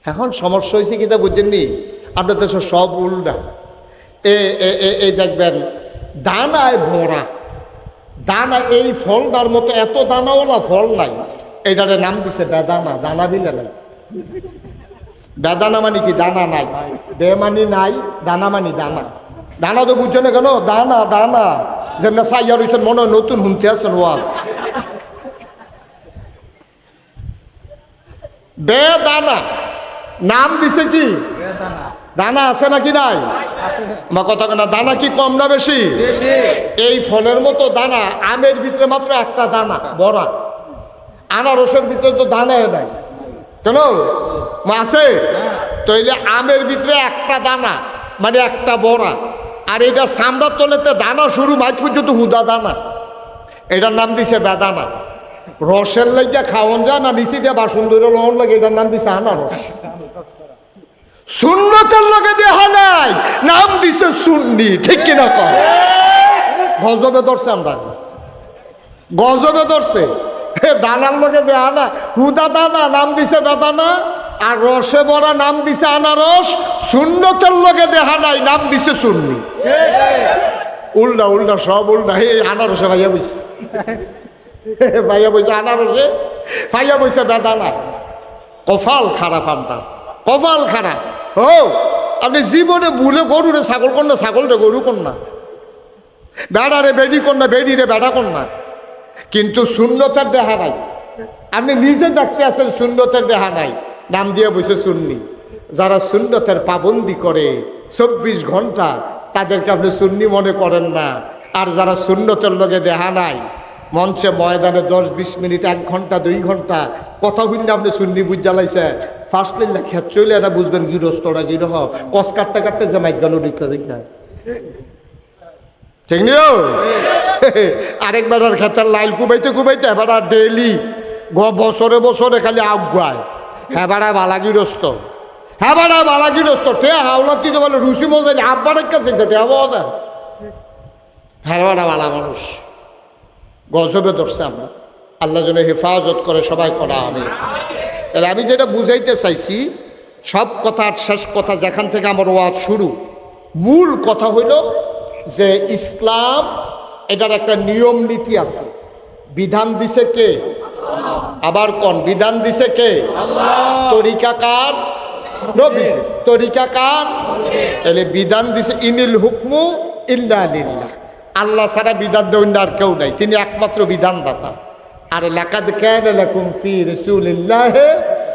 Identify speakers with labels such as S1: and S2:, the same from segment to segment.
S1: এখন সমস্যা হয়েছে কিনা বুঝছেননি, আপনার দেশে সব উল্টা। এই দেখবেন দানায় ভরা, দানা এই ফলটার মতো এত দানাওয়ালা ফল নাই, এটারে নাম দিছে বেদানা। দানা বিলে নাই, বেদানা মানে কি দানা নাই, বে মানি নাই, দানা মানি দানা। দানা তো বুঝছো না কেন, দানা দানা যেমন সাইয়া রয়েছেন মনে হয় নতুন শুনতে আছেন ওয়াজ। বেদানা নাম দিছে কি দানা, আছে নাকি নাই? মা কথা কেনা, দানা কি কম না বেশি? এই ফলের মতো দানা আমের ভিতরে মাত্র একটা দানা বড়া, আনারসের ভিতরে তো দানা নাই কেন মা আছে? তাইলে আমের ভিতরে একটা দানা মানে একটা বড়া, আর এটা সামরার তলেতে দানা শুরু মাঝ পর্যন্ত হুদা দানা, এটার নাম দিছে বেদানা। রসের লাগিয়া খাওয়ান যায় না, নিচে দিয়ে বাসন ধরে লহন লাগে, এটার নাম দিছে আনারস। সুন্নতের লগে দেহা নাই, নাম দিছে সুন্নি, ঠিক কিনা কর? গজবে ধরছে, আমরা গজবে ধরছে। দানার লগে দেহা না, হুদা দানা নাম দিছে বেদানা, আর রসে বড়া নাম দিছে আনারস। সুন্নতের লগে দেহা নাই, নাম দিছে সুন্নি। উল্টা উল্টা সব উল্টা। হে আনারসে ভাইয়া বইছে, ভাইয়া বইছে আনারসে, ভাইয়া বইছে বেদানা। কপাল খারাপ আমরা, কপাল খারাপ। ও আপনি জীবনে ভুলে গরুরে ছাগল কর না, ছাগলরে গরু কর না, বেড়ারে বেড়ি কর না, বেড়িরে বেড়া কর না, কিন্তু সুন্নতের দেহা নাই। আপনি নিজে দেখতে আছেন সুন্নতের দেহা নাই, নাম দিয়ে বসে সুন্নি। যারা সুন্নতের পাবন্দি করে 24 ঘন্টা, তাদেরকে আপনি সুন্নি মনে করেন না। আর যারা সুন্নতের লগে দেহা নাই, মঞ্চে ময়দানে 10-20 মিনিট, 1 ঘন্টা 2 ঘন্টা কথা শুনলে আপনি সুন্নি বুঝ জ্বালাইছে, ফার্স্ট লাইন খেত চলে এটা বুঝবেন গৃহস্থরা গৃহ কস কাটতে কাটতে যে মাইগানো দীক্ষা দীক্ষা, ঠিক নিও। আরেকবার খেতের লাইল কুবাইতে কুবাইতে এবার ডেইলি বছরে বছরে খালি আগুয়ায়। হ্যাঁ বাড়া বালা গৃহস্থ, হ্যাঁ বাড়া বালা গৃহস্থ, টে হাওলা তুই তো বলে রুচি মজাই আব্বারের কাছে টে বাবা, হ্যাঁ বাড়া বালা মানুষ। গজবে ধরছে আমরা, আল্লাহ যেন হেফাজত করে, সবাই করা হবে। তাহলে আমি যেটা বুঝাইতে চাইছি, সব কথার শেষ কথা যেখান থেকে আমার ওয়াজ শুরু, মূল কথা হইল যে ইসলাম এটার একটা নিয়ম নীতি আছে। বিধান দিছে কে? আবার কোন বিধান দিছে কে? তরিকা কার? নবী। তরিকা কার? তাহলে বিধান দিছে ইনিল হুকমু ইল্লা লিল্লাহ, আল্লাহ ছাড়া বিধান দেন আর কেউ নাই, তিনি একমাত্র বিধানদাতা। আর লাকাদ কানা লাকুম ফি রাসূলিল্লাহি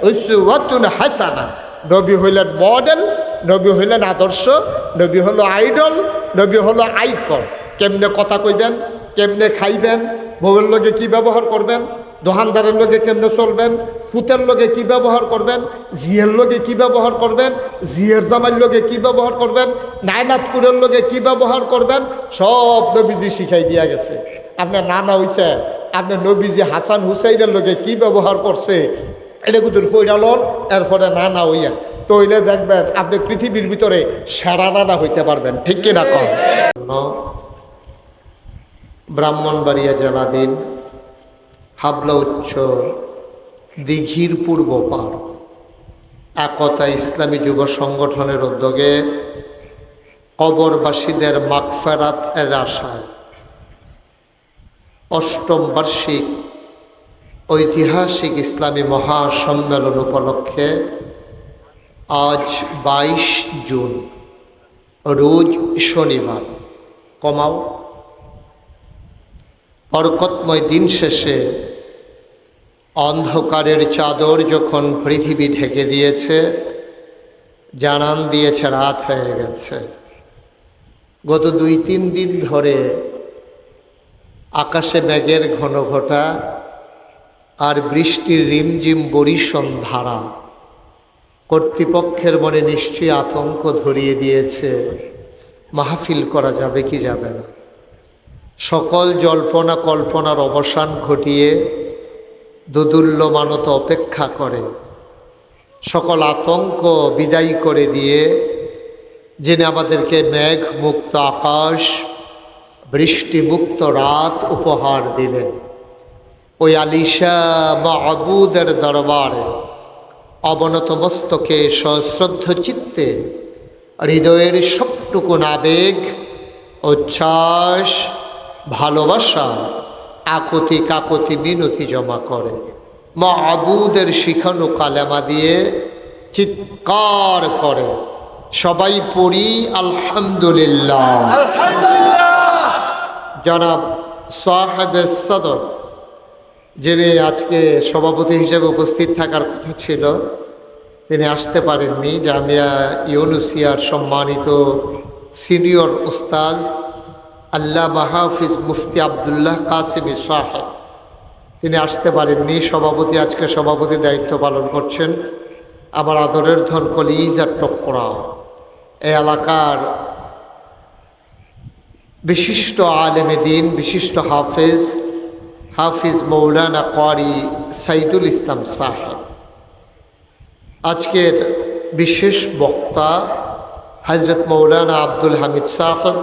S1: উসওয়াতুন হাসানা, নবী হইলেন মডেল, নবী হইলেন আদর্শ, নবী হলো আইডল, নবী হলো আইকন। কেমনে কথা কইবেন, কেমনে খাইবেন, বউয়ের লগে কি ব্যবহার করবেন, দোকানদারের লগে কেমনে চলবেন, ফুতের লগে কি ব্যবহার করবেন, জিয়ের লগে কি ব্যবহার করবেন, জিয়ের জামাইর লগে কি ব্যবহার করবেন, নায়নাতপুরের লগে কি ব্যবহার করবেন, সব নবীজি শিখাই দিয়া গেছে। আপনার নানা হইছে, আপনার নবীজি হাসান হুসাইনের লগে কি ব্যবহার করছে, এটা কুতুর ফইরালন, এরপরে নানা হইয়া তইলে দেখবেন আপনি পৃথিবীর ভিতরে সেরা নানা হইতে পারবেন, ঠিক কিনা কন? ব্রাহ্মণবাড়িয়া জেলাধীন হাবলা উচ্চ দিঘির পূর্ব পার একতা ইসলামী যুব সংগঠনের উদ্যোগে কবরবাসীদের মাগফিরাত এর আশায় 8ম বার্ষিক ঐতিহাসিক ইসলামী মহাসম্মেলন উপলক্ষে আজ 22 জুন রোজ শনিবার কমাও বরকতময় দিন শেষে অন্ধকারের চাদর যখন পৃথিবী ঢেকে দিয়েছে, জানান দিয়েছে রাত হয়ে গেছে। গত 2-3 দিন ধরে আকাশে মেঘের ঘন ঘটা আর বৃষ্টির রিমঝিম বরিশন ধারা কর্তৃপক্ষের মনে নিশ্চয়ই আতঙ্ক ধরিয়ে দিয়েছে, মাহফিল করা যাবে কি যাবে না। সকল জল্পনা কল্পনার অবসান ঘটিয়ে দোদুল্যমানত অপেক্ষা করে, সকল আতঙ্ক বিদায়ী করে দিয়ে যিনি আমাদেরকে মেঘ মুক্ত আকাশ, বৃষ্টি মুক্ত রাত উপহার দিলেন, ওই আলিশা মাহবুদের দরবারে অবনত মস্তকে সশ্রদ্ধ চিত্তে হৃদয়ের সবটুকুন আবেগ, উচ্ছ্বাস, ভালোবাসা, আকুতি কাকুতি মিনতি জমা করে মাবুদের শিখানো কালেমা দিয়ে চিৎকার করে সবাই পড়ি আলহামদুলিল্লাহ। জনাব সাহেবে সদর, যিনি আজকে সভাপতি হিসেবে উপস্থিত থাকার কথা ছিল, তিনি আসতে পারেননি। জামিয়া ইউনুসিয়ার সম্মানিত সিনিয়র উস্তাজ আল্লামা হাফিজ মুফতি আবদুল্লাহ কাসিমি সাহেব, তিনি আসতে পারেননি। সভাপতি আজকে সভাপতির দায়িত্ব পালন করছেন আমার আদরের ধন কলিজার টুকরা, এই এলাকার বিশিষ্ট আলেমে দ্বীন, বিশিষ্ট হাফিজ মৌলানা কারি সাইদুল ইসলাম সাহেব। আজকের বিশেষ বক্তা হজরত মৌলানা আব্দুল হামিদ সাহেব,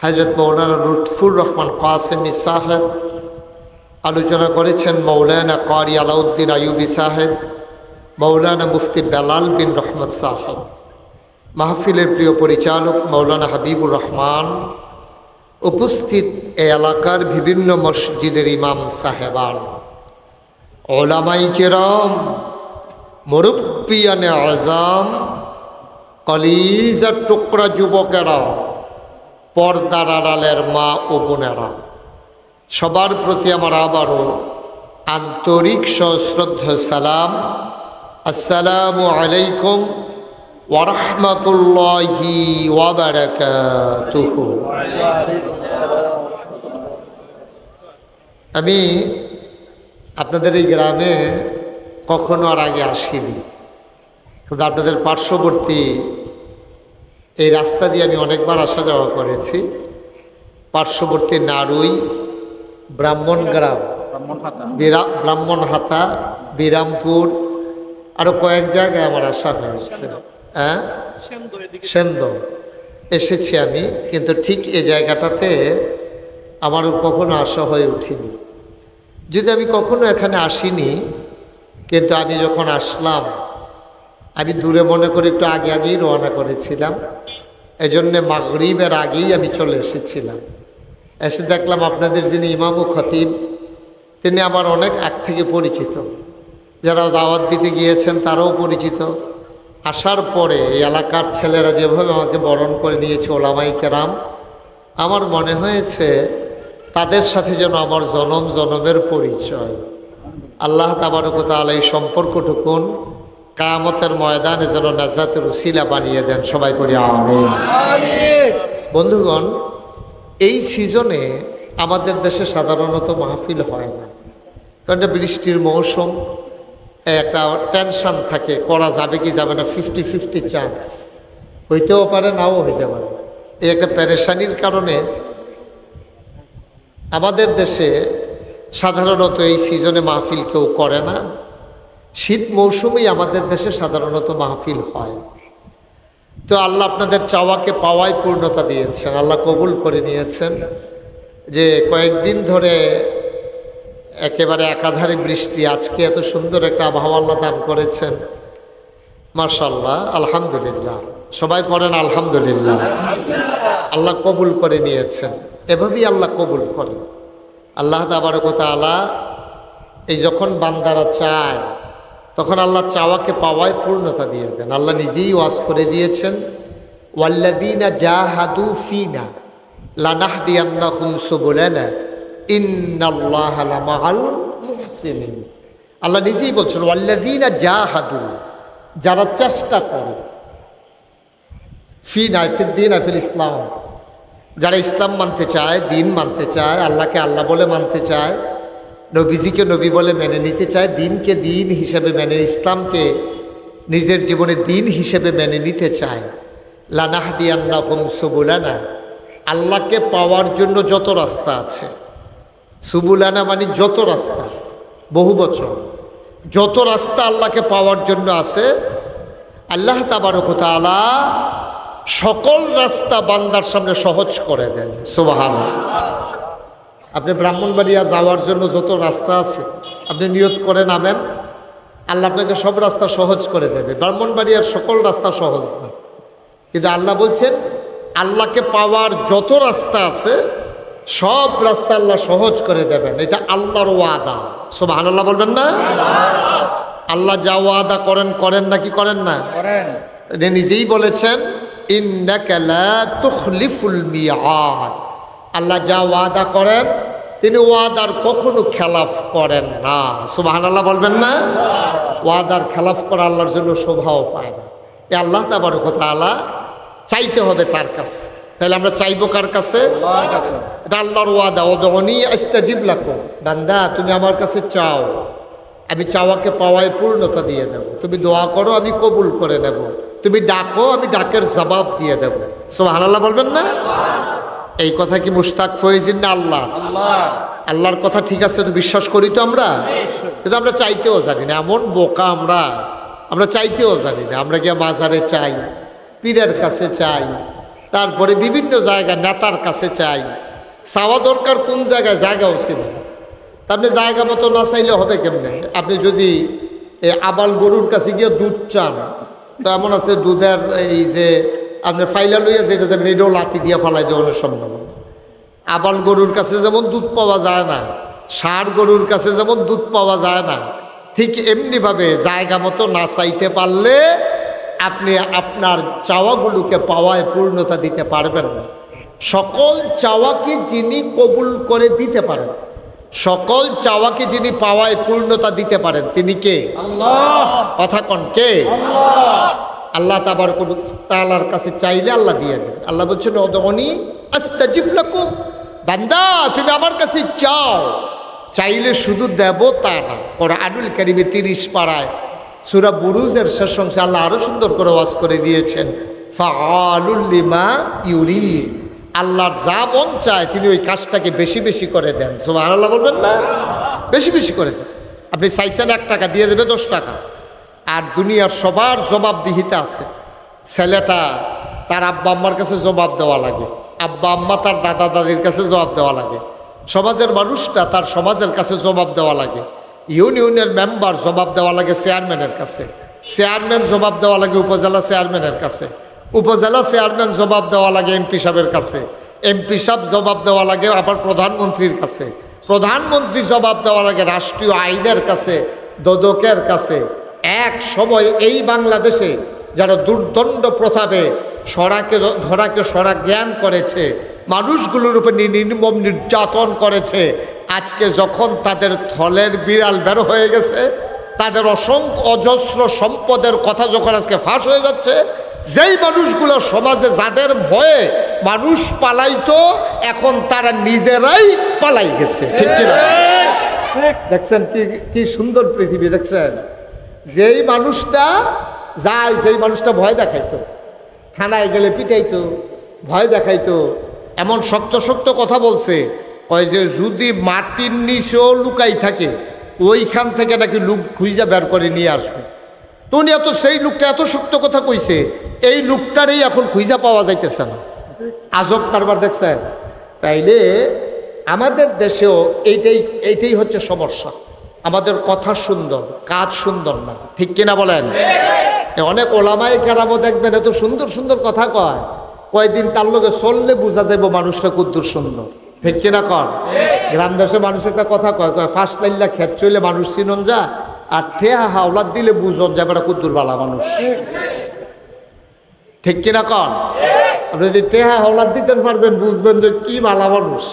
S1: হজরত মৌলানা লুৎফুর রহমান কাসেমি সাহেব। আলোচনা করেছেন মৌলানা কারি আলাউদ্দিন আইয়ুবী সাহেব, মৌলানা মুফতি বেলাল বিন রহমত সাহেব। মাহফিলের প্রিয় পরিচালক মৌলানা হাবিবুর রহমান, উপস্থিত এ এলাকার বিভিন্ন মসজিদের ইমাম সাহেবান, ওলামাই কেরাম, মুরব্বিয়ানে আযাম, কলিজার টুকরা যুবকেরা, পর্দার আড়ালের মা ও বোনেরা, সবার প্রতি আমার আবারও আন্তরিক সশ্রদ্ধ সালাম। আসসালামু আলাইকুম ওয়া রাহমাতুল্লাহি ওয়া বারাকাতুহু। আমি আপনাদের এই গ্রামে কখনো আর আগে আসিনি, কিন্তু আপনাদের পার্শ্ববর্তী এই রাস্তা দিয়ে আমি অনেকবার আসা যাওয়া করেছি। পার্শ্ববর্তী নারুই, ব্রাহ্মণগ্রাম, ব্রাহ্মণহাতা, বিরামপুর, আরও কয়েক জায়গায় আমার আসা হয়েছে। হ্যাঁ, সেন্দ এসেছি আমি, কিন্তু ঠিক এই জায়গাটাতে আমার কখনো আসা হয়ে উঠিনি। যদি আমি কখনো এখানে আসিনি, কিন্তু আমি যখন আসলাম, আমি দূরে মনে করে একটু আগেই রওনা করেছিলাম। এজন্যে মাগরিবের আগেই আমি চলে এসেছিলাম। এসে দেখলাম আপনাদের যিনি ইমাম ও খতিব, তিনি আমার অনেক আগ থেকে পরিচিত। যারা দাওয়াত দিতে গিয়েছেন তারাও পরিচিত। আসার পরে এই এলাকার ছেলেরা যেভাবে আমাকে বরণ করে নিয়েছে, ওলামাই কেরাম, আমার মনে হয়েছে তাদের সাথে যেন আমার জনম জনমের পরিচয়। আল্লাহ তাবারক ওয়া তাআলা এই সম্পর্কটুকুন কিয়ামতের ময়দানে যেন নাজাতের উসিলা বানিয়ে দেন। সবাই পড়ি আমিন। বন্ধুগণ, এই সিজনে আমাদের দেশে সাধারণত মাহফিল হয় না, কারণ এটা বৃষ্টির মৌসুম, একটা টেনশন থাকে, করা যাবে কি যাবে না, 50-50 চান্স, হইতেও পারে নাও হইতে পারে। এই একটা পেরেশানির কারণে আমাদের দেশে সাধারণত এই সিজনে মাহফিল কেউ করে না। শীত মৌসুমেই আমাদের দেশে সাধারণত মাহফিল হয়। তো আল্লাহ আপনাদের চাওয়াকে পাওয়ায় পূর্ণতা দিয়েছেন, আল্লাহ কবুল করে নিয়েছেন। যে কয়েকদিন ধরে একেবারে একাধারে বৃষ্টি, আজকে এত সুন্দর একটা আবহাওয়া আল্লাহ দান করেছেন, মাশাআল্লাহ, আলহামদুলিল্লাহ। সবাই পড়েন আলহামদুলিল্লাহ। আল্লাহ কবুল করে নিয়েছেন, এভাবেই আল্লাহ কবুল করেন। আল্লাহ তাবারক ওয়া তাআলা এই যখন বান্দারা চায়, তখন আল্লাহ চাওয়াকে পাওয়ায় পূর্ণতা দিয়ে দেন। আল্লাহ নিজেই ওয়াজ করে দিয়েছেন, ওয়াল্লাযীনা জাহাদু ফীনা লানাহদিয়ান্নাহুম সুবুলানা ইন্নাল্লাহা লামাআল মুহসিনিন। আল্লাহ নিজেই বলছেন ওয়াল্লাযীনা জাহাদু, যারা চেষ্টা করে, ফীনা ফিদ্দীন ফিল ইসলাম, যারা ইসলাম মানতে চায়, দিন মানতে চায়, আল্লাহকে আল্লাহ বলে মানতে চায়, নবীজিকে নবী বলে মেনে নিতে চায়, দিনকে দিন হিসেবে মেনে, ইসলামকে নিজের জীবনে দিন হিসেবে মেনে নিতে চায়, লানাহদিয়ান্নাহুম সুবুলানা, আল্লাহকে পাওয়ার জন্য যত রাস্তা আছে, সুবুলানা মানে যত রাস্তা, বহু বচন, যত রাস্তা আল্লাহকে পাওয়ার জন্য আছে, আল্লাহ তাবারক ওয়া তাআলা সকল রাস্তা বান্দার সামনে সহজ করে দেন। সুবহানাল্লাহ। আপনি ব্রাহ্মণবাড়িয়া যাওয়ার জন্য যত রাস্তা আছে, আপনি নিয়ত করে নামেন, আল্লাহ আপনাকে সব রাস্তা সহজ করে দেবে। ব্রাহ্মণবাড়িয়ার সকল রাস্তা সহজ না, কিন্তু আল্লাহ বলছেন আল্লাহকে পাওয়ার যত রাস্তা আছে সব রাস্তা আল্লাহ সহজ করে দেবেন। এটা আল্লাহর ওয়াদা। সুবহানাল্লাহ বলবেন না? আল্লাহ যা ওয়াদা করেন করেন নাকি করেন না? এটা নিজেই বলেছেন ইন্নাকা লা তুখলিফুল মিআদ। আল্লাহ যা ওয়াদা করেন তিনি ওয়াদার কখনো খেলাফ করেন না। সুবহানাল্লাহ বলবেন না? ওয়াদার খেলাফ করা আল্লাহর জন্য শোভাও পায় না। এ আল্লাহ তাবারক ওয়া তাআলা চাইতে হবে তার কাছে। তাহলে আমরা চাইবো কার কাছে? এটা আল্লাহর ওয়াদা, উদউনি আস্তাজিব লাকুম। বান্দা তুমি আমার কাছে চাও, আমি চাওয়াকে পাওয়ায় পূর্ণতা দিয়ে দেব। তুমি দোয়া করো, আমি কবুল করে নেব। তুমি ডাকো, আমি ডাকের জবাব দিয়ে দেব। সুবহানাল্লাহ বলবেন না? এই কথা কি মুশতাক ফয়েজির না আল্লাহ? আল্লাহর কথা ঠিক আছে তো বিশ্বাস করি তো আমরা, কিন্তু আমরা চাইতেও জানি না। এমন বোকা আমরা চাইতেও জানি না। আমরা গিয়ে মাজারে চাই, পীরের কাছে চাই, তারপরে বিভিন্ন জায়গায় নেতার কাছে চাই। চাওয়া দরকার কোন জায়গায়? জায়গাও ছিল আপনি জায়গা মতো না চাইলে হবে কেমনে? আপনি যদি আবাল গরুর কাছে গিয়ে দুধ চান, তো এমন আছে দুধের এই যে আপনি ফাইলা লইয়া যেটা যাবেন এটাও লাথি দিয়ে ফালাই দেওয়ার সম্ভব। আবাল গরুর কাছে যেমন দুধ পাওয়া যায় না, ষাঁড় গরুর কাছে যেমন দুধ পাওয়া যায় না, ঠিক এমনিভাবে জায়গা মতো না চাইতে পারলে আপনি আপনার চাওয়াগুলোকে পাওয়ায় পূর্ণতা দিতে পারবেন না। সকল চাওয়াকে যিনি কবুল করে দিতে পারেন, সকল চাওয়াকে যিনি পাওয়ায় পূর্ণতা দিতে পারেন তিনি কে? আল্লাহ। কথা কন কে? আল্লাহ। আল্লাহ তাবারক ওয়া তাআলার কাছে চাইলে আল্লাহ দিয়ে দেন। আল্লাহ বলছেন উদউনি আস্তাজিব লাকুম। বান্দা তুমি আমার কাছে চাও, চাইলে শুধু দেব তা না। কোরআনুল কারীমে 30 পারায় সূরা বুরুজের শেষ অংশে আল্লাহ আরো সুন্দর করে ওয়াজ করে দিয়েছেন ফাআলুল লিমা ইউরিদ। আল্লাহর যা মন চায় তিনি ওই কাজটাকে বেশি বেশি করে দেন। সুবহানাল্লাহ বলবেন না? বেশি বেশি করে দেন। আপনি চাইছেন 1 টাকা দিয়ে দেবে 10 টাকা। আর দুনিয়ার সবার জবাবদিহিতা আছে। ছেলেটা তার আব্বা আম্মার কাছে জবাব দেওয়া লাগে, আব্বা আম্মা তার দাদা দাদির কাছে জবাব দেওয়া লাগে, সমাজের মানুষটা তার সমাজের কাছে জবাব দেওয়া লাগে, ইউনিয়নের মেম্বার জবাব দেওয়া লাগে চেয়ারম্যানের কাছে, চেয়ারম্যান জবাব দেওয়া লাগে উপজেলা চেয়ারম্যানের কাছে, উপজেলা চেয়ারম্যান জবাব দেওয়া লাগে এমপি সাহেবের কাছে, এমপি সাহেব জবাব দেওয়া লাগে আবার প্রধানমন্ত্রীর কাছে, প্রধানমন্ত্রী জবাব দেওয়া লাগে রাষ্ট্রীয় আইনের কাছে, দোদকের কাছে। এক সময় এই বাংলাদেশে যারা দুর্দণ্ড প্রথাপে ধরাকে সরা জ্ঞান করেছে, মানুষগুলোর উপর নির্মম নির্যাতন করেছে, আজকে যখন তাদের থলের বিড়াল বের হয়ে গেছে, তাদের অসংখ্য অজস্র সম্পদের কথা যখন আজকে ফাঁস হয়ে যাচ্ছে, যেই মানুষগুলো সমাজে যাদের ভয়ে মানুষ পালাইতো এখন তারা নিজেরাই পালাই গেছে। ঠিক কিনা? দেখছেন কি সুন্দর পৃথিবী? দেখছেন যেই মানুষটা যায়, যেই মানুষটা ভয় দেখাইতো, থানায় গেলে পিটাইতো, ভয় দেখাইতো, এমন শক্ত শক্ত কথা বলছে, কয় যে যদি মাটির নিচেও লুকাই থাকে ওইখান থেকে নাকি লুক খুঁজা বের করে নিয়ে আসবে। তো উনি সেই লোকটা এত শক্ত কথা কইছে, এই লোকটারই এখন খুঁজা পাওয়া যাইতেছে না। আজব কারবার দেখছেন? তাইলে আমাদের দেশেও এইটাই হচ্ছে সমস্যা। আমাদের কথা সুন্দর, কাজ সুন্দর না। ঠিক কিনা বলেন? অনেক ওলামায়ে কেরামও দেখবেন এত সুন্দর সুন্দর কথা কয়, কয়েকদিন তার লগে চললে বোঝা যাবে মানুষটা কদ্দুর সুন্দর। ঠিক কিনা কর? গ্রাম দেশে মানুষ একটা কথা কয়, ফার্স্ট লাইল্লা খেত চলে মানুষ চিনন যা, আর ঠেহা হাওলাত দিলে বুঝন যাবে এটা কদ্দুর বালা মানুষ। ঠিক কিনা কর? আপনি যদি ঠেহা হাওলাত দিতে পারবেন বুঝবেন যে কি বালা মানুষ।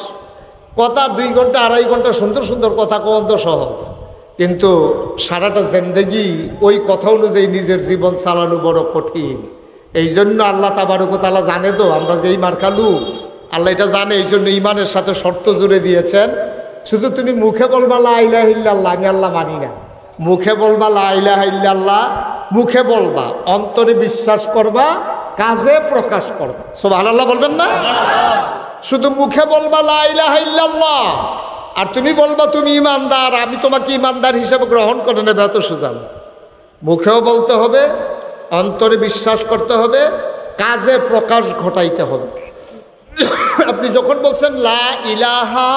S1: কথা 2 ঘন্টা 2.5 ঘন্টা সুন্দর সুন্দর কথা কওয়া তো সহজ, কিন্তু সারাটা জিন্দেগি ওই কথা অনুযায়ী নিজের জীবন চালানো বড় কঠিন। এই জন্য আল্লাহ তাবারক ওয়া তাআলা জানে তো আমরা যেই মার খালু, আল্লাহ এটা জানে। এই জন্য ইমানের সাথে শর্ত জুড়ে দিয়েছেন, শুধু তুমি মুখে বলবা লা ইলাহা ইল্লাল্লাহ, আমি আল্লাহ মানি না। মুখে বলবা লা ইলাহা ইল্লাল্লাহ, মুখে বলবা, অন্তরে বিশ্বাস করবা, কাজে প্রকাশ করবা। সুবহানাল্লাহ বলবেন না? শুধু মুখে বলবা লা ইলাহা ইল্লাল্লাহ আর তুমি বলবা তুমি ইমানদার, আমি তোমাকে ইমানদার হিসেবে গ্রহণ করে নেবে, এত সোজা না। মুখেও বলতে হবে, অন্তরে বিশ্বাস করতে হবে, কাজে প্রকাশ ঘটাইতে হবে। আপনি যখন বলছেন লা ইলাহা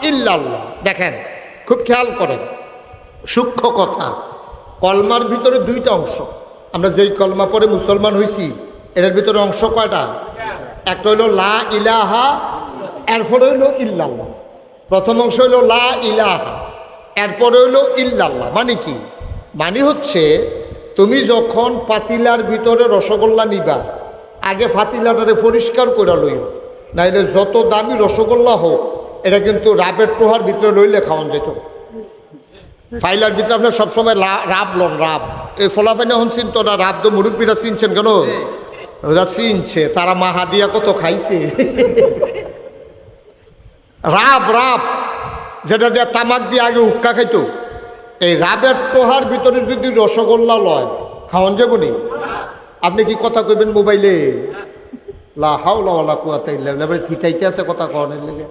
S1: ইল্লাল্লাহ, দেখেন খুব খেয়াল করেন, সূক্ষ্ম কথা, কলমার ভিতরে দুইটা অংশ। আমরা যেই কলমা পরে মুসলমান হইছি এটার ভিতরে অংশ কয়টা? একটা হইল লা ইলাহা, এরপরে হইল ইল্লাল্লাহ। প্রথম অংশ হইল লা ইলাহা, এরপরে হইল ইল্লাল্লাহ। মানে কি? মানে হচ্ছে তুমি যখন পাতিলার ভিতরে রসগোল্লা নিবা, আগে পাতিলাটারে পরিষ্কার করে লইও, নাইলে যত দামি রসগোল্লা হোক এটা কিন্তু রাবের টোহার ভিতরে লইলে খাওয়ান যেত। ফাইলার ভিতরে আপনার সবসময় রাব লন, রাব। এই ফলাফাইনা হন চিনতো না, রাব তো মুরব্বীরা চিনছেন কেন? ওরা চিনছে, তারা মাহা দিয়া কত খাইছে। রাব, রাব যেটা দিয়ে তামাক দিয়ে আগে হুক্কা খাইতো, এই রাবের টোহার ভিতরে যদি রসগোল্লা লয় খাওয়ান যাবো নি? আপনি কি কথা কইবেন মোবাইলে? লা হাওলা ওয়ালা কুওয়াতা ইল্লা বিল্লাহ, থিতাইতে আছে কথা কনের লেগে।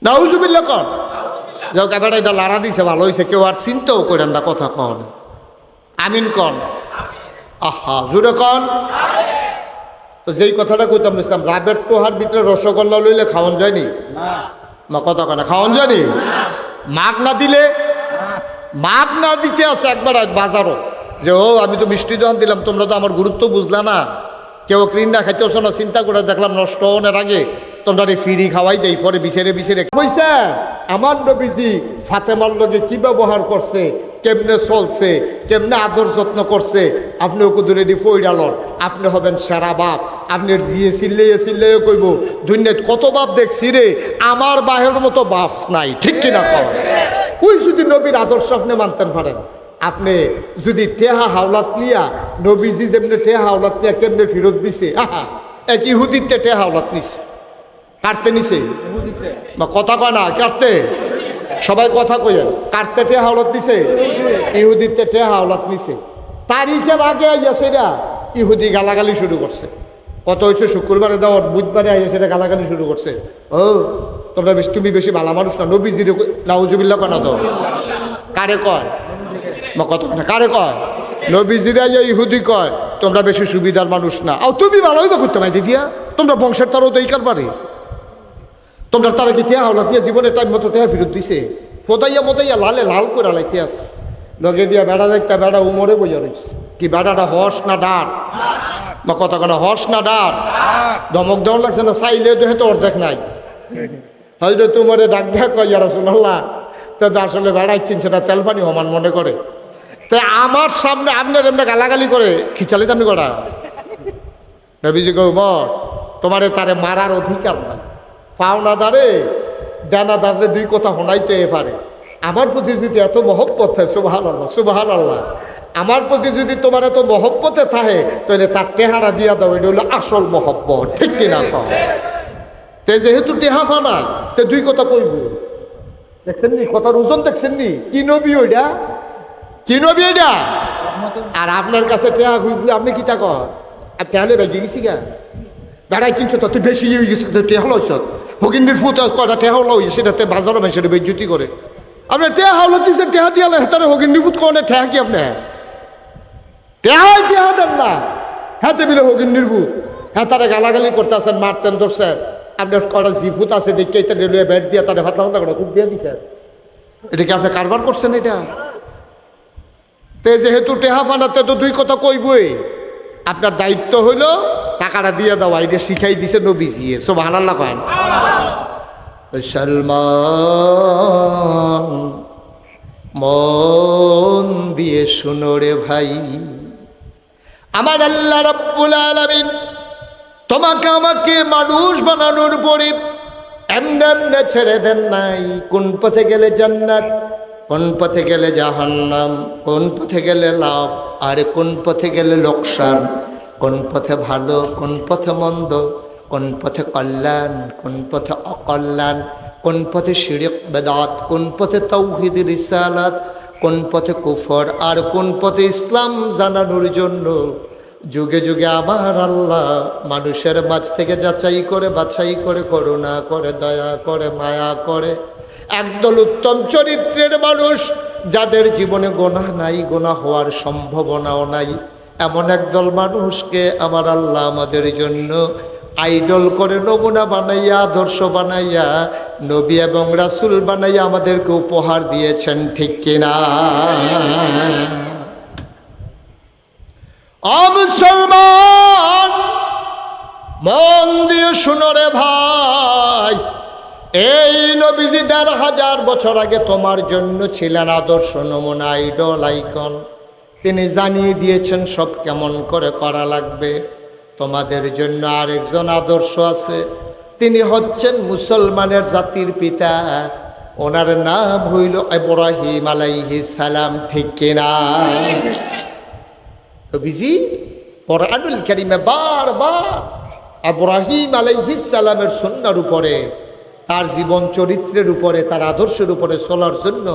S1: নাউজুবিল্লাহ কন। যাও এবারে এটা লাড়া দিছে, ভালো হয়েছে, কেউ আর চিন্তাও করেন না কথা কন। আমিন কন। আহা জুড়ে কন। তো যেই কথাটা কইতাম বুঝতাম, রাবের টোহার ভিতরে রসগোল্লা লইলে খাওয়ান যায়নি? মা কথা কয় না, খাওয়ান যায়নি? মাগ না দিলে, মাগ না দিতে আছে একবার বাজারও, যে ও আমি তো মিষ্টি দোকান দিলাম, তোমরা তো আমার গুরুত্ব বুঝলা না, কেউ ক্রিম না খাইতেছ না, চিন্তা করে দেখলাম নষ্ট হওয়ার আগে তোমরা ফিরি খাওয়াই দেই, পরে বিছেরে বিছেরে কইছে। আমার নবীজি ফাতেমার লগে কি ব্যবহার করছে, কেমনে চলছে, কেমনে আদর যত্ন করছে, আপনি ওকে দূরে দি ফইরালন, আপনি হবেন সেরা বাপ। আপনি জিয়ে চিল্লাইয়ে কইব দুনিয়ায় কত বাপ দেখছি রে, আমার বাহের মতো বাপ নাই। ঠিক কিনা কর? ওই যদি নবীর আদর্শ আপনি মানতেন পারেন, আপনি যদি টেহা হাওলাত নিয়া, নবীজি যেমনি টেহা হাওলাত নিয়া কেমনে ফেরত দিছে, আহা এক ইহুদিতে টেহা হাওলাত নিছে, কাটতে নিছে বা কথা কয় না, কাটতে সবাই কথা কইেন, কাটতে টেহা হাওলাত নিছে, ইহুদিতে টেহা হাওলাত নিছে। তারিখের আগে আইয়া সেটা ইহুদি গালাগালি শুরু করছে। কত হয়েছে? শুক্রবারে দেওয়ার বুধবারে আইয়া সেটা গালাগালি শুরু করছে। ও তোমরা বেশি, তুমি বেশি ভালো মানুষ না, নবীজির নাউজুবিল্লাহ কনা দাও। কারে কয়? কত কথা কারে কয়? নবীজিরা ইহুদি কয় তোমরা বেশি সুবিধার মানুষ না। আর তুমি ভালোই বা করতে মাইতে দিয়া, তোমরা বংশের তারও তো এই কারবারে, তোমরা তারা কি টেহা হলো দিয়ে জীবনে টাইম মতো টেহা ফেরত দিছে? ফোদাইয়া মোদাইয়া লালে লাল করে লাইতে আস লগে দিয়া বেড়া যাইতে, বেড়া উমরে বইয়া রয়েছে। কি বেড়াটা হস না ডার? বা কথা কেন হস না ডার? ধমক দেওয়ার লাগছে না, চাইলে তো হেতো অর্ধেক নাই। হয়তো তোমার ডাক দেখা কয় ইয়া রাসূলুল্লাহ, তা আসলে বেড়াইছেন সেটা তেল পানি সমান মনে করে, তাই আমার সামনে আপনার এমনি গালাগালি করে খিচালি আপনি করা। নবীজি কৌমর তোমারে তারে মারার অধিকার নাই, পাওনা দাঁড়ে ডানা দাঁড়ে দুই কথা শোনাইতে পারে। আমার প্রতি যদি এত মহব্বত থাকে, সুবহানাল্লাহ সুবহানাল্লাহ, আমার প্রতি যদি তোমার এত মহব্বতে থাকে তাহলে তার টেহারা দিয়া দাও, এটা হলো আসল মহব্বত। ঠিক কিনা কও? তে যেহেতু টেহা ফানা, তে দুই কথা কইব। দেখছেন নি কথার ওজন? দেখছেন নি কি নবী ওইটা, কি নবী এটা? আর আপনার কাছে টেহা খুঁজলে আপনি কি তা কর? টেহালে বেগে গেছি গা, বেড়াই চিনছো তো তুই বেশি হয়ে গেছিস, টেহা লইছ ফকিন্দির ফুট কটা টেহা লই, সেটাতে বাজারও ভাই সেটা বেজ্জুতি করে। আপনি টেহা হাওলা দিচ্ছেন, টেহা দিয়ে হেতারে হকিন্দির ফুট কোনে টেহা কি আপনি? টেহাই টেহা দেন না, হাতে বিলে হকিন্দির ফুট, হেতারে গালাগালি করতে আসেন, মারতেন ধরছেন। আপনার কটা জিফুত আছে দেখে এটা রেলওয়ে ব্যাট দিয়ে তাদের ফাতলা ফাতলা করে খুব দিয়ে দিচ্ছেন। এটা কি আপনি কারবার করছেন? এটা তে যেহেতু টেহা ফান্ডাতে তো দুই কথা কইবই, আপনার দায়িত্ব হইল টাকাটা দিয়ে দেওয়া। এটা শিখাই দিছে নবীজি, সুবহানাল্লাহ করেন। সলমান মন দিয়ে শুনো রে ভাই, আমার আল্লাহ রাব্বুল আলামিন তোমাকে আমাকে মানুষ বানানোর পরে এমনে এমনে ছেড়ে দেন নাই। কোন পথে গেলে জান্নাত, কোন পথে গেলে জাহান্নাম, কোন পথে গেলে লাভ, আর কোন পথে গেলে লোকসান, কোন পথে ভালো, কোন পথে মন্দ, কোন পথে কল্যাণ, কোন পথে অকল্যাণ, কোন পথে শিরক বেদাত, কোন পথে তাওহীদ রিসালাত, কোন পথে কুফর, আর কোন পথে ইসলাম জানানোর জন্য যুগে যুগে আমার আল্লাহ মানুষের মাঝ থেকে যাচাই করে বাছাই করে করুণা করে দয়া করে মায়া করে একদল উত্তম চরিত্রের মানুষ, যাদের জীবনে গোনাহ নাই, গোনাহ হওয়ার সম্ভাবনাও নাই, এমন একদল মানুষকে আমার আল্লাহ আমাদের জন্য আইডল করে, নমুনা বানাইয়া, আদর্শ বানাইয়া, নবী এবং রাসূল বানাইয়া আমাদেরকে উপহার দিয়েছেন, ঠিক কিনা? মুসলমান, মন দিয়ে শুনো রে ভাই, এই নবীজি ১,৫০০ বছর আগে তোমার জন্য ছিলেন আদর্শ, নমুনা, আইডল, আইকন। তিনি জানিয়ে দিয়েছেন সব কেমন করে করা লাগবে। তোমাদের জন্য আরেকজন আদর্শ আছে, তিনি হচ্ছেন মুসলমানের জাতির পিতা, ওনার নাম হইল ইব্রাহিম আলাইহিস সালাম, ঠিক কিনা? নবীজি কোরআনুল কারীমে বারবার ইব্রাহিম আলাইহিস সালামের সুন্নাহর উপরে, তার জীবন চরিত্রের উপরে, তার আদর্শের উপরে চলার জন্য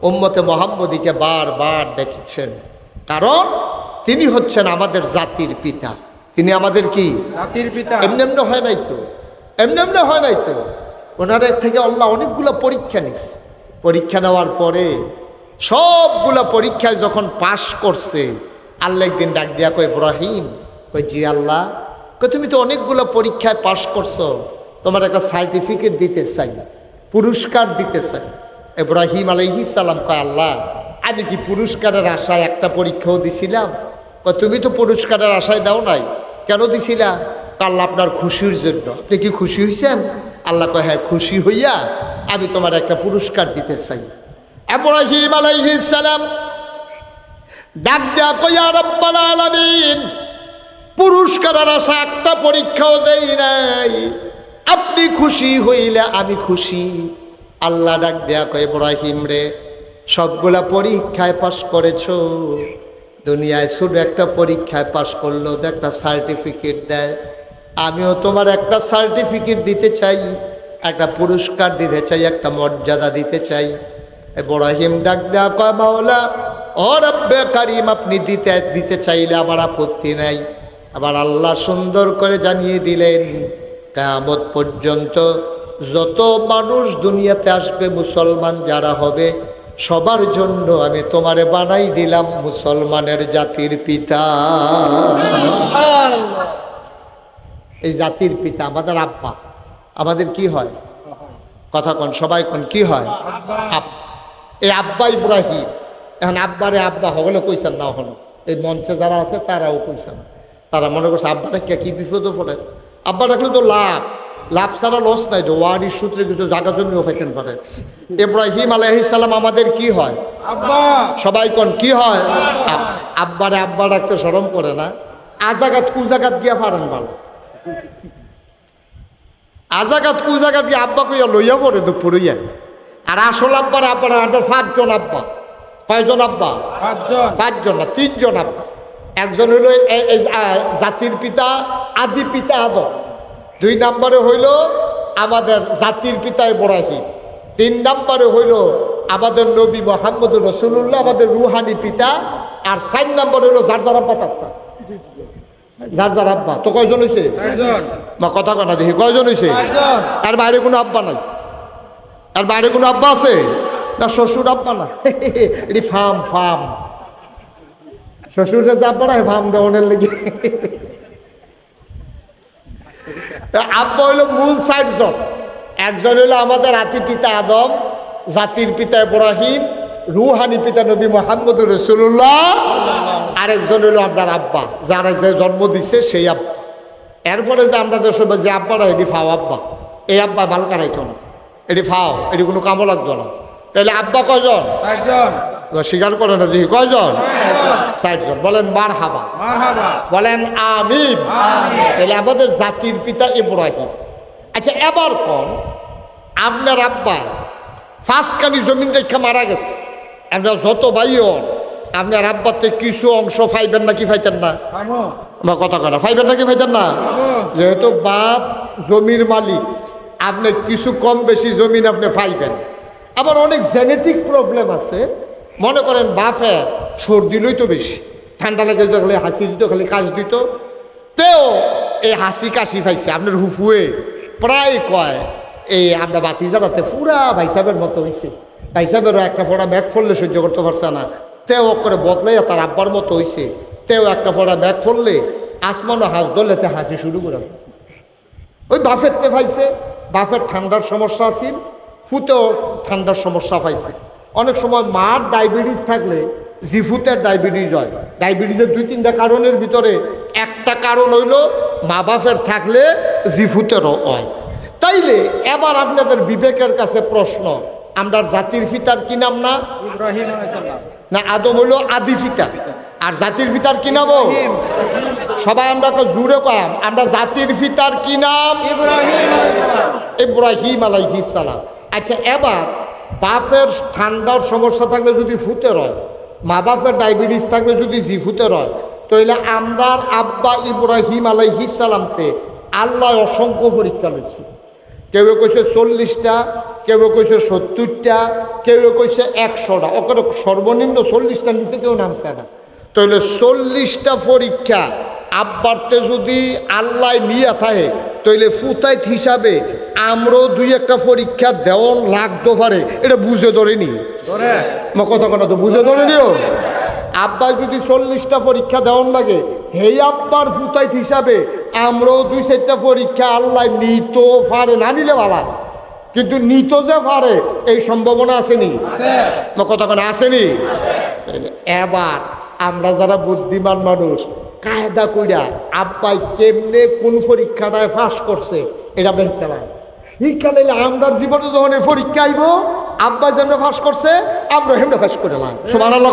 S1: উম্মতে মুহাম্মদীকে বারবার ডেকেছেন। কারণ তিনি হচ্ছেন আমাদের জাতির পিতা। তিনি আমাদের কি জাতির পিতা? এমনি এমনি হয় নাই তো, এমনি এমনি হয় নাই তো। ওনার থেকে আল্লাহ অনেকগুলো পরীক্ষা নিছে। পরীক্ষা নেওয়ার পরে সবগুলা পরীক্ষায় যখন পাশ করছে, আল্লাহ একদিন ডাক দিয়া কয়, ইব্রাহিম, কয় জি আল্লাহ, কয় তুমি তো অনেকগুলো পরীক্ষায় পাশ করছো, তোমার একটা সার্টিফিকেট দিতে চাই, পুরস্কার দিতে চাই। ইব্রাহিম আলাইহিস সালাম কয়, আল্লাহ, আমি কি পুরস্কারের আশায় একটা পরীক্ষাও দিছিলাম? কয় তুমি তো পুরস্কারের আশায় দাও নাই, কেন দিছিলা? আল্লাহ আপনার খুশির জন্য। আপনি কি খুশি হয়েছেন? আল্লাহ কয় হ্যাঁ, খুশি হইয়া আমি তোমার একটা পুরস্কার দিতে চাই। ইব্রাহিম আলাইহিস সালাম ডাক দেয়া কয়, ইয়া রাব্বাল আলামিন, পুরস্কারের আশা একটা পরীক্ষাও দেই নাই, আপনি খুশি হইলে আমি খুশি। আল্লাহ ডাক দেয়া কয়, ইব্রাহিম রে, সবগুলা পরীক্ষায় পাশ করেছো, দুনিয়ায় শুধু একটা পরীক্ষায় পাশ করলো, একটা সার্টিফিকেট দেয়, আমিও তোমার একটা সার্টিফিকেট দিতে চাই, একটা পুরস্কার দিতে চাই, একটা মর্যাদা দিতে চাই। ইব্রাহিম ডাক দেয়া কয়, মাওলা ও রব্বে কারীম, আপনি দিতে চাইলে আমার আপত্তি নাই। আবার আল্লাহ সুন্দর করে জানিয়ে দিলেন, কিয়ামত পর্যন্ত যত মানুষ দুনিয়াতে আসবে, মুসলমান যারা হবে, সবার জন্য আমি তোমারে বানাই দিলাম মুসলমানের জাতির পিতা। এই জাতির পিতা আমাদের আব্বা। আমাদের কি হয়? কথা কন, সবাই কন, কি হয়? এই আব্বা ইব্রাহিম। এখন আব্বারে আব্বা হগলে কইছেন না, হলো এই মঞ্চে যারা আছে তারাও কইছে না। তারা মনে করছে আব্বাটা কি বিপদে পড়ে। আব্বা ডাকলে তো লাভ, লাভ ছাড়া লস নাই, তো ওয়ারির সূত্রে কিছু জায়গা জমিও পাইতেন পারেন। ইব্রাহিম আলাইহিস সালাম আমাদের কি হয়? আব্বা। সবাই কোন কি হয়? আব্বারে আব্বা ডাকতে শরম করে না? আজাগাত কুজাগাত গিয়া পারেন ভালো, আজাগাত কুজাগাত গিয়ে আব্বা কইয়া লইয়া পড়ে তো পুরইয়া। আর আসল আব্বার আব্বারা আমাদের 5 জন আব্বা। কয়জন আব্বা? 5 জন না, 3 জন আব্বা। একজন হইল জাতির পিতা, আদি পিতা আদম। 2 নম্বরে হইল আমাদের জাতির পিতা ইব্রাহিম। 3 নম্বরে হইল আমাদের নবী মুহাম্মদুর রাসূলুল্লাহ, আমাদের রুহানি পিতা। আর 4 নম্বরে হইল যার যার আব্বা তার, যার যার আব্বা। তো কয়জন হয়েছে? 4 জন। মা কথা কানা দেখি, কয়জন হয়েছে? 4 জন। আর বাইরে কোনো আব্বা নাই? আর বাইরে কোনো আব্বা আছে না? শ্বশুর আব্বা না, এটি ফার্ম, ফার্ম। শ্বশুরের যা আব্বা না, ফার্ম দেওয়ানের লেগে। আব্বা হইলো মূল 4 জন। একজন হইলো আমাদের আদি পিতা আদম, জাতির পিতা ইব্রাহিম, রুহানি পিতা নবী মুহাম্মদুর রাসূলুল্লাহ। আরেকজন হইলো আপনার আব্বা, যারা যে জন্ম দিছে সেই আব্বা। এরপরে যে আমরা দেশে যে আব্বারা, এটি ফাও আব্বা। এই আব্বা ভাল কারাইতো না, এটি ফাও, এটি কোনো কামও লাগতো না। তাহলে আব্বা কয়জন? 4 জন। স্বীকার করে না দেখি, কয়জন? 4 জন। বলেন মারহাবা, বলেন আমিন। তাহলে আমাদের জাতির পিতা ইব্রাহিম। আচ্ছা, এবার কোন আপনার আব্বা 5 কানি জমিন রেখা মারা গেছে, আপনার যত ভাই হন, আপনার আব্বাতে কিছু অংশ পাইবেন নাকি পাইতেন না? আমার কথা কয় না, পাইবেন নাকি পাইতেন না? যেহেতু বাপ জমির মালিক, আপনি কিছু কম বেশি জমিন আপনি পাইবেন। আবার অনেক জেনেটিক প্রবলেম আছে। মনে করেন বাপের সর্দি লইতো বেশি, ঠান্ডা লেগে দিত, খালি হাসি দিত, খালি কাশ দিত, তেও এই হাসি কাশি পাইছে। আপনার হুফুয়ে প্রায় কয়, এই আমরা বাতি জ্বালাতে পুরা ভাইসাবের মতো হয়েছে, ভাইসাবেরও একটা ফোড়া ব্যাগ ফললে সহ্য করতে পারছে না, তেও করে বদলাইয়া তার আব্বার মতো হয়েছে। তেও একটা ফোড়া ব্যাগ ফললে আসমানও হাস ধরলে হাসি শুরু করে। ওই বাফেরতে পাইছে, বাফের ঠান্ডার সমস্যা আছিল, ফুতেও ঠান্ডার সমস্যা পাইছে। অনেক সময় মার ডায়াবেটিস থাকলে জিফুতের ডায়াবেটিস হয়। ডায়াবেটিসের 2-3টা কারণের ভিতরে একটা কারণ হইল মা বাপের থাকলে জিফুতেরও হয়। তাইলে এবার আপনাদের বিবেকের কাছে প্রশ্ন, আমরা জাতির পিতার কি নাম না?
S2: ইব্রাহিম আলাইহিসসালাম।
S1: না আদম হইল আদি পিতা, আর জাতির পিতার কি নাম? সবাই আমরা জুড়ে কয়াম, আমরা জাতির পিতার কি নাম?
S2: ইব্রাহিম আলাইহিসসালাম।
S1: ইব্রাহিম আলাইহিস সালাম। আচ্ছা, এবার বাপের ঠান্ডার সমস্যা থাকলে যদি ফুতের হয়, মা বাপের ডায়াবেটিস থাকলে যদি জিফুতের হয়, তাহলে আমরার আব্বা ইব্রাহিম আলাইহিস সালামকে আল্লাহ অসংখ্য পরীক্ষা লইছে। কেউ কইছে 40টা, কেউ কইছে 70টা, কেউ কইছে 100টা, ওকে সর্বনিম্ন 40টা নিচে কেউ নামছে না। তাহলে 40টা পরীক্ষা আব্বারতে যদি আল্লাহ নিয়ে থাকে, তাইলে ফুতাইত হিসাবে আমরাও 2-1টা পরীক্ষা দেওয়ান লাগতে পারে, এটা বুঝে ধরেনি। কথা কোনো তো বুঝে ধরেনিও। আব্বা যদি 40টা পরীক্ষা দেওয়ান লাগে, হেই আব্বার ফুতাইত হিসাবে আমরাও 2-4টা পরীক্ষা আল্লাহ নিত পারে, না নিলে ভালা, কিন্তু নিত যে পারে এই সম্ভাবনা আসেনি। কথা কোনো আসেনি। এবার আমরা যারা বুদ্ধিমান মানুষ কায়দা কইরা আব্বাই কেমনে কোন পরীক্ষাটায় পাস করছে এটা আমরা শিক্ষালাম। শিক্ষালাইলে আমরার জীবনে যখন এই পরীক্ষা আইব, আব্বা যেমন পাস করছে আমরা হেমনে পাস করে লাম। সুবহানাল্লাহ।